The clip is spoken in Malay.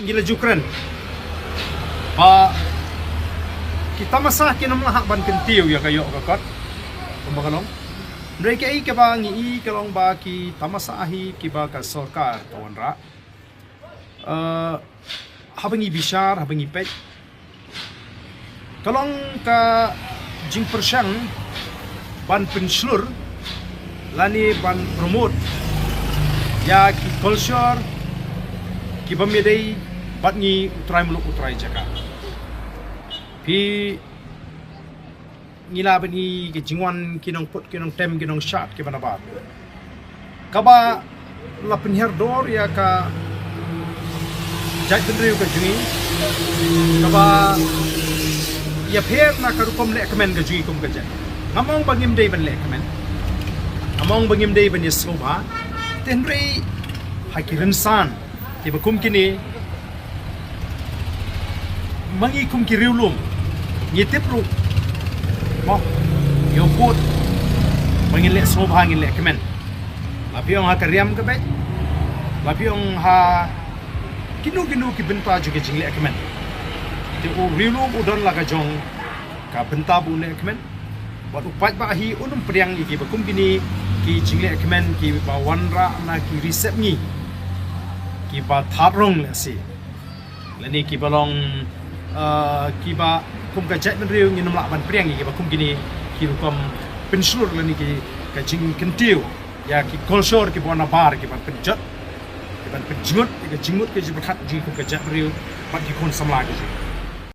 gila jukren ba kita masah kinam lahak ban kentiu ya kayo kakot kumbakalong mereka ke ba ngi kalong ba ki tamasahi ki ba ka sarkar tawan ra habangi bishar habangi pek kalong ka jing persyang ban penslur lani ban promote ya ki culture ki bamedai batngi utrai muluk utrai jaka pi ngila bani ki jingwan kinong put kinong tem kinong shot ki banabat kaba la penher dor ya ka jaj bendriu ka jungi kaba ya pher na ka rupam le kamen ka jungi kum ka jaj ngamong bangim dei ban le kamen among bangim dei ban yesloba tenrei hakirin san ki bakum kini mangi kum ki riulum ngitip ru mo yo put mangin le sloba ngin le kamen lapiong ha kariam ka be lapiong ha kinu ki benta juga jingle kamen te o riulum udon la ka jong ka benta bu le kamen wat upat ba hi unum priang iki bakum kini ki jingle kamen ki ba wanra na ki resep ni ki ba tharong le si lani ki balong ki ba kum ka jat riu ngi nomla ban priang ki ba kum kini ki rukom penslur lani ki ka jing kentiu ya ki kolsor ki bona bar ki ban penjat ki ban penjut ki jingut ki jibat ji kum ka jat riu ba ki kon samla ki